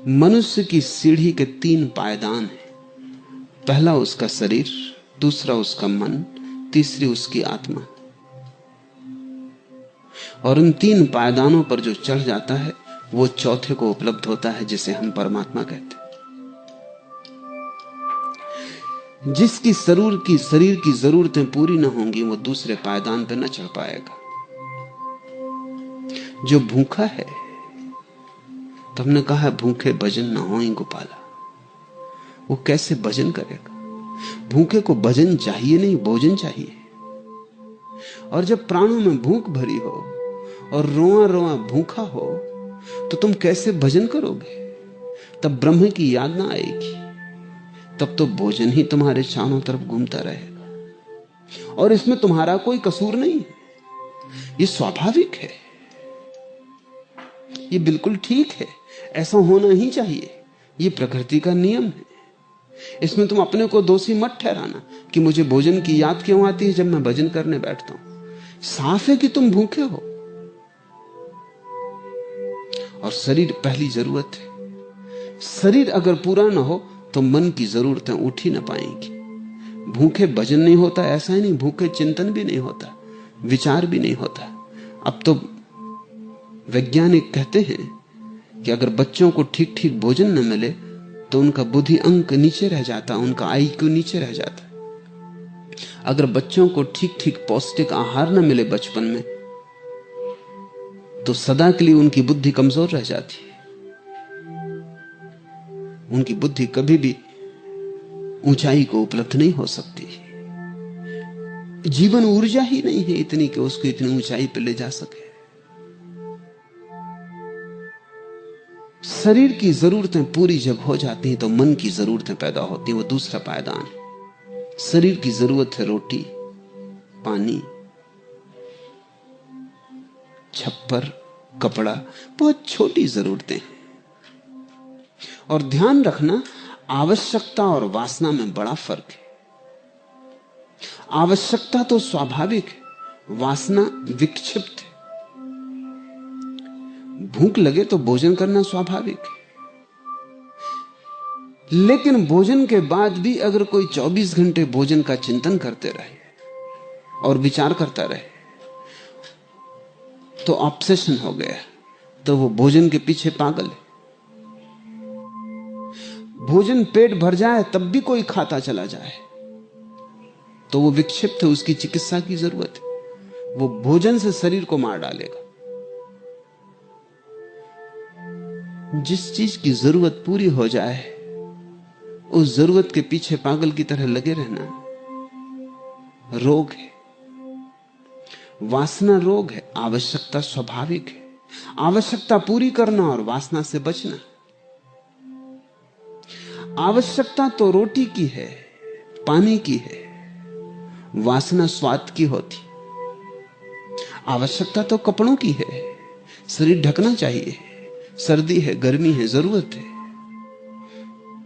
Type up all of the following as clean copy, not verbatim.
मनुष्य की सीढ़ी के 3 पायदान हैं। पहला उसका शरीर, दूसरा उसका मन, तीसरी उसकी आत्मा। और उन 3 पायदानों पर जो चढ़ जाता है वो चौथे को उपलब्ध होता है, जिसे हम परमात्मा कहते हैं। जिसकी शरीर की जरूरतें पूरी न होंगी वो दूसरे पायदान पर न चढ़ पाएगा। जो भूखा है, तो हमने कहा भूखे भजन न होई गोपाला, वो कैसे भजन करेगा? भूखे को भजन चाहिए नहीं, भोजन चाहिए। और जब प्राणों में भूख भरी हो और रोआ रोआ भूखा हो तो तुम कैसे भजन करोगे? तब ब्रह्म की याद ना आएगी, तब तो भोजन ही तुम्हारे चारों तरफ घूमता रहेगा। और इसमें तुम्हारा कोई कसूर नहीं, ये स्वाभाविक है, ये बिल्कुल ठीक है, ऐसा होना ही चाहिए, ये प्रकृति का नियम है। इसमें तुम अपने को दोषी मत ठहराना कि मुझे भोजन की याद क्यों आती है जब मैं भजन करने बैठता हूं। साफ है कि तुम भूखे हो और शरीर पहली जरूरत है। शरीर अगर पूरा ना हो तो मन की जरूरतें उठ ही ना पाएंगी। भूखे भजन नहीं होता ऐसा ही नहीं, भूखे चिंतन भी नहीं होता, विचार भी नहीं होता। अब तो वैज्ञानिक कहते हैं कि अगर बच्चों को ठीक ठीक भोजन न मिले तो उनका बुद्धि अंक नीचे रह जाता, उनका आईक्यू नीचे रह जाता। अगर बच्चों को ठीक ठीक पौष्टिक आहार न मिले बचपन में तो सदा के लिए उनकी बुद्धि कमजोर रह जाती है। उनकी बुद्धि कभी भी ऊंचाई को उपलब्ध नहीं हो सकती। जीवन ऊर्जा ही नहीं है इतनी कि उसको इतनी ऊंचाई पर ले जा सके। शरीर की जरूरतें पूरी जब हो जाती हैं तो मन की जरूरतें पैदा होती हैं, वो दूसरा पायदान है। शरीर की जरूरत है रोटी, पानी, छप्पर, कपड़ा, बहुत छोटी जरूरतें हैं। और ध्यान रखना, आवश्यकता और वासना में बड़ा फर्क है। आवश्यकता तो स्वाभाविक है, वासना विक्षिप्त है। भूख लगे तो भोजन करना स्वाभाविक है, लेकिन भोजन के बाद भी अगर कोई 24 घंटे भोजन का चिंतन करते रहे और विचार करता रहे तो ऑब्सेशन हो गया, तो वो भोजन के पीछे पागल है। भोजन पेट भर जाए तब भी कोई खाता चला जाए तो वो विक्षिप्त है, उसकी चिकित्सा की जरूरत है। वो भोजन से शरीर को मार डालेगा। जिस चीज की जरूरत पूरी हो जाए उस जरूरत के पीछे पागल की तरह लगे रहना रोग है। वासना रोग है, आवश्यकता स्वाभाविक है। आवश्यकता पूरी करना और वासना से बचना। आवश्यकता तो रोटी की है, पानी की है, वासना स्वाद की होती। आवश्यकता तो कपड़ों की है, शरीर ढकना चाहिए, सर्दी है, गर्मी है, जरूरत है।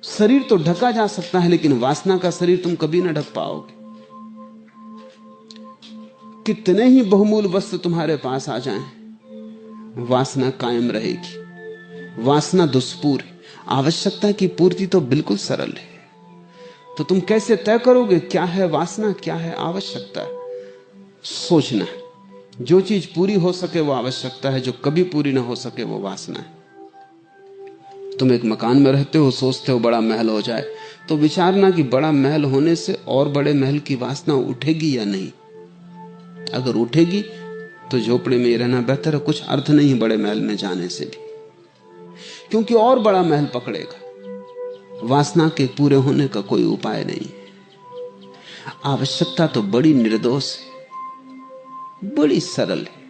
शरीर तो ढका जा सकता है लेकिन वासना का शरीर तुम कभी ना ढक पाओगे। कितने ही बहुमूल्य वस्तु तुम्हारे पास आ जाएं, वासना कायम रहेगी। वासना दुष्पूर है, आवश्यकता की पूर्ति तो बिल्कुल सरल है। तो तुम कैसे तय करोगे क्या है वासना, क्या है आवश्यकता? सोचना। जो चीज पूरी हो सके वो आवश्यकता है, जो कभी पूरी ना हो सके वो वासना है। तुम एक मकान में रहते हो, सोचते हो बड़ा महल हो जाए, तो विचारना कि बड़ा महल होने से और बड़े महल की वासना उठेगी या नहीं। अगर उठेगी तो झोपड़े में रहना बेहतर है, कुछ अर्थ नहीं बड़े महल में जाने से भी, क्योंकि और बड़ा महल पकड़ेगा। वासना के पूरे होने का कोई उपाय नहीं। आवश्यकता तो बड़ी निर्दोष है, बड़ी सरल है,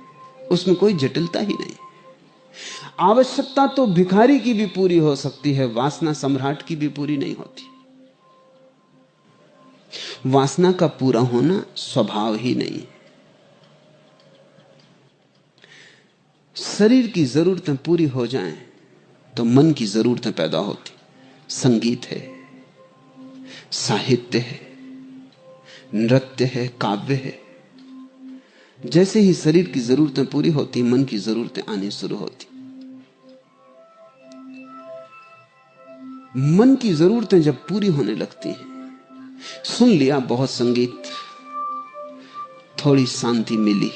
उसमें कोई जटिलता ही नहीं। आवश्यकता तो भिखारी की भी पूरी हो सकती है, वासना सम्राट की भी पूरी नहीं होती। वासना का पूरा होना स्वभाव ही नहीं है। शरीर की जरूरतें पूरी हो जाएं तो मन की जरूरतें पैदा होती। संगीत है, साहित्य है, नृत्य है, काव्य है। जैसे ही शरीर की जरूरतें पूरी होती मन की जरूरतें आनी शुरू होती। मन की जरूरतें जब पूरी होने लगती हैं, सुन लिया बहुत संगीत, थोड़ी शांति मिली,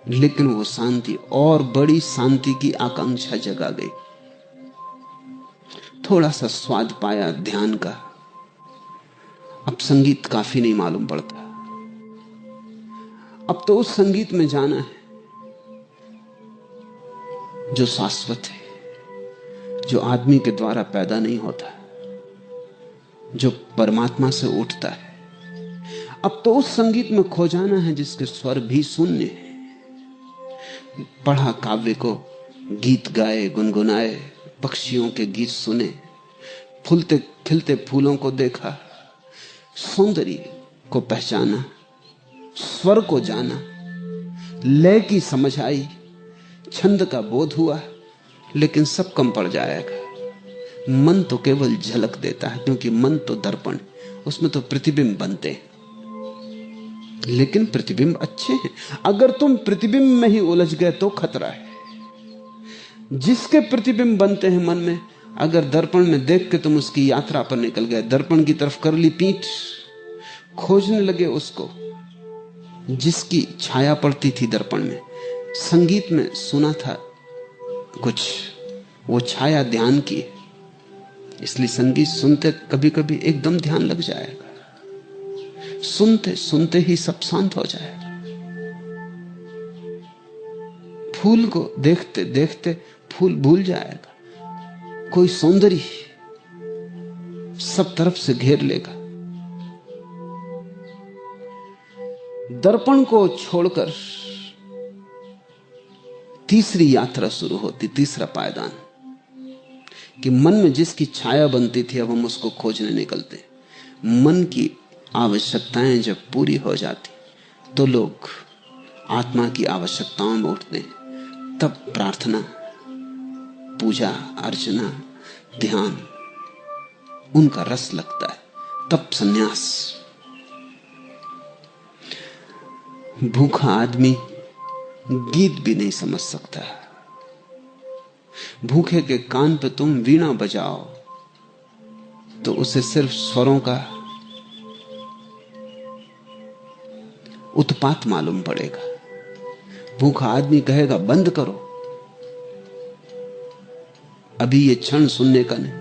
लेकिन वो शांति और बड़ी शांति की आकांक्षा जगा गई। थोड़ा सा स्वाद पाया ध्यान का, अब संगीत काफी नहीं मालूम पड़ता। अब तो उस संगीत में जाना है जो शाश्वत है, जो आदमी के द्वारा पैदा नहीं होता, जो परमात्मा से उठता है। अब तो उस संगीत में खो जाना है जिसके स्वर भी शून्य है। पढ़ा काव्य को, गीत गाए, गुनगुनाए, पक्षियों के गीत सुने, फूलते खिलते फूलों को देखा, सौंदर्य को पहचाना, स्वर को जाना, लय की समझ आई, छंद का बोध हुआ, लेकिन सब कम पड़ जाएगा। मन तो केवल झलक देता है, क्योंकि मन तो दर्पण, उसमें तो प्रतिबिंब बनते हैं, लेकिन प्रतिबिंब अच्छे हैं। अगर तुम प्रतिबिंब में ही उलझ गए तो खतरा है। जिसके प्रतिबिंब बनते हैं मन में, अगर दर्पण में देख के तुम उसकी यात्रा पर निकल गए, दर्पण की तरफ कर ली पीठ, खोजने लगे उसको जिसकी छाया पड़ती थी दर्पण में। संगीत में सुना था कुछ, वो छाया ध्यान की, इसलिए संगीत सुनते कभी कभी एकदम ध्यान लग जाएगा, सुनते सुनते ही सब शांत हो जाएगा। फूल को देखते देखते फूल भूल जाएगा, कोई सौंदर्य सब तरफ से घेर लेगा। दर्पण को छोड़कर तीसरी यात्रा शुरू होती, तीसरा पायदान, कि मन में जिसकी छाया बनती थी अब हम उसको खोजने निकलते। मन की आवश्यकताएं जब पूरी हो जाती तो लोग आत्मा की आवश्यकताओं में उठते हैं। तब प्रार्थना, पूजा अर्चना, ध्यान उनका रस लगता है। तब सन्यास। भूखा आदमी गीत भी नहीं समझ सकता। भूखे के कान पे तुम वीणा बजाओ तो उसे सिर्फ स्वरों का उत्पात मालूम पड़ेगा। भूखा आदमी कहेगा बंद करो, अभी ये क्षण सुनने का नहीं,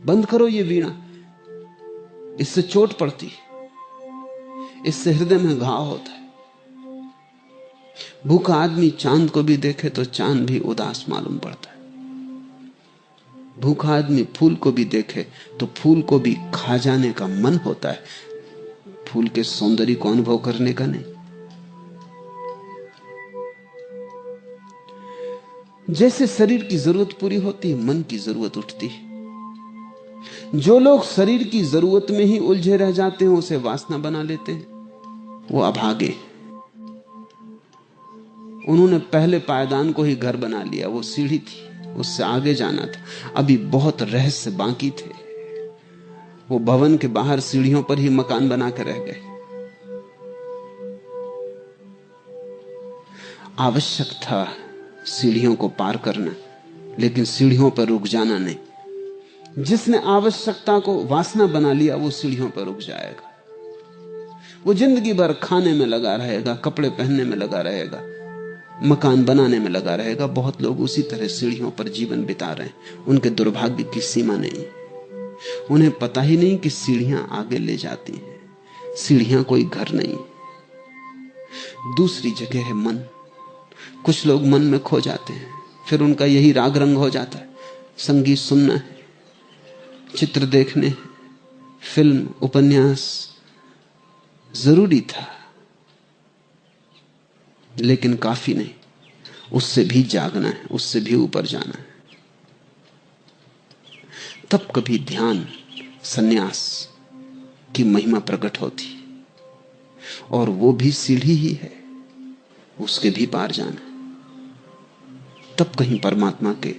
बंद करो ये वीणा, इससे चोट पड़ती, इससे हृदय में घाव होता है। भूखा आदमी चांद को भी देखे तो चांद भी उदास मालूम पड़ता है। भूखा आदमी फूल को भी देखे तो फूल को भी खा जाने का मन होता है, फूल के सौंदर्य को अनुभव करने का नहीं। जैसे शरीर की जरूरत पूरी होती है, मन की जरूरत उठती है। जो लोग शरीर की जरूरत में ही उलझे रह जाते हैं, उसे वासना बना लेते हैं, वो अभागे। उन्होंने पहले पायदान को ही घर बना लिया, वो सीढ़ी थी, उससे आगे जाना था, अभी बहुत रहस्य बाकी थे। वो भवन के बाहर सीढ़ियों पर ही मकान बना कर रह गए। आवश्यक था सीढ़ियों को पार करना, लेकिन सीढ़ियों पर रुक जाना नहीं। जिसने आवश्यकता को वासना बना लिया वो सीढ़ियों पर रुक जाएगा। वो जिंदगी भर खाने में लगा रहेगा, कपड़े पहनने में लगा रहेगा, मकान बनाने में लगा रहेगा। बहुत लोग उसी तरह सीढ़ियों पर जीवन बिता रहे हैं। उनके दुर्भाग्य की सीमा नहीं, उन्हें पता ही नहीं कि सीढ़ियां आगे ले जाती हैं। सीढ़ियां कोई घर नहीं, दूसरी जगह है मन। कुछ लोग मन में खो जाते हैं, फिर उनका यही राग रंग हो जाता है। संगीत सुनना है, चित्र देखने, फिल्म, उपन्यास जरूरी था, लेकिन काफी नहीं। उससे भी जागना है, उससे भी ऊपर जाना है। तब कभी ध्यान, सन्यास की महिमा प्रकट होती, और वो भी सीढ़ी ही है, उसके भी पार जाना है। तब कहीं परमात्मा के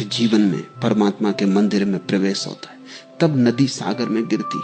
जीवन में, परमात्मा के मंदिर में प्रवेश होता है। तब नदी सागर में गिरती,